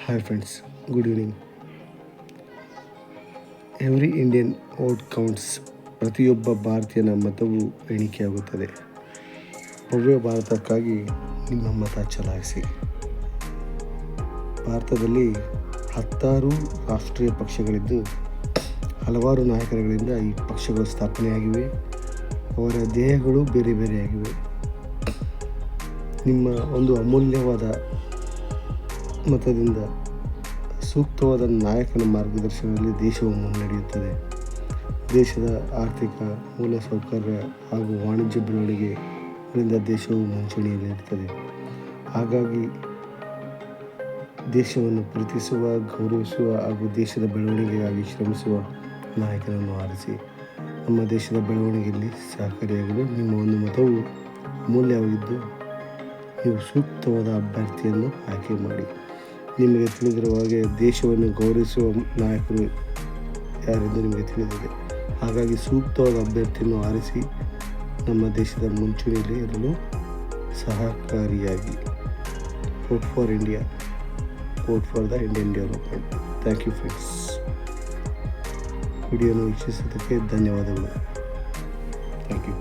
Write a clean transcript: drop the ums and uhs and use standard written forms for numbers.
Hi friends, good evening. Every Indian vote counts. ಪ್ರತಿಯೊಬ್ಬ ಭಾರತೀಯನ ಮತವು ಎಣಿಕೆಯಾಗುತ್ತದೆ. ಭವ್ಯ ಭಾರತಕ್ಕಾಗಿ ನಿಮ್ಮ ಮತ ಚಲಾಯಿಸಿ. ಭಾರತದಲ್ಲಿ 10 ರಾಷ್ಟ್ರೀಯ ಪಕ್ಷಗಳಿದ್ದು ಹಲವಾರು ನಾಯಕರುಗಳಿಂದ ಈ ಪಕ್ಷಗಳು ಸ್ಥಾಪನೆಯಾಗಿವೆ. ಅವರ ಧ್ಯೇಯಗಳು ಬೇರೆ ಬೇರೆಯಾಗಿವೆ. ನಿಮ್ಮ ಒಂದು ಅಮೂಲ್ಯವಾದ ಮತದಿಂದ ಸೂಕ್ತವಾದ ನಾಯಕನ ಮಾರ್ಗದರ್ಶನದಲ್ಲಿ ದೇಶವು ಮುನ್ನಡೆಯುತ್ತದೆ. ದೇಶದ ಆರ್ಥಿಕ ಮೂಲಸೌಕರ್ಯ ಹಾಗೂ ವಾಣಿಜ್ಯ ಬೆಳವಣಿಗೆಗಳಿಂದ ದೇಶವು ಮುಂಚೂಣಿಯಲ್ಲಿರುತ್ತದೆ. ಹಾಗಾಗಿ ದೇಶವನ್ನು ಪ್ರೀತಿಸುವ, ಗೌರವಿಸುವ ಹಾಗೂ ದೇಶದ ಬೆಳವಣಿಗೆಗಾಗಿ ಶ್ರಮಿಸುವ ನಾಯಕನನ್ನು ಆರಿಸಿ. ನಮ್ಮ ದೇಶದ ಬೆಳವಣಿಗೆಯಲ್ಲಿ ಸಹಕಾರಿಯಾಗಲು ನಿಮ್ಮ ಒಂದು ಮತವು ಅಮೂಲ್ಯವಾಗಿದ್ದು, ನೀವು ಸೂಕ್ತವಾದ ಅಭ್ಯರ್ಥಿಯನ್ನು ಆಯ್ಕೆ ಮಾಡಿ. ನಿಮಗೆ ತಿಳಿದಿರುವ ಹಾಗೆ ದೇಶವನ್ನು ಗೌರವಿಸುವ ನಾಯಕರು ಯಾರೆಂದು ನಿಮಗೆ ತಿಳಿದಿದೆ. ಹಾಗಾಗಿ ಸೂಕ್ತವಾದ ಅಭ್ಯರ್ಥಿಯನ್ನು ಆರಿಸಿ ನಮ್ಮ ದೇಶದ ಮುಂಚೂಣಿಯಲ್ಲಿ ಇರಲು ಸಹಕಾರಿಯಾಗಿ. Vote for India, vote for the Indian development. Thank you friends. ವಿಡಿಯೋನ ವೀಕ್ಷಿಸೋದಕ್ಕೆ ಧನ್ಯವಾದಗಳು. Thank you.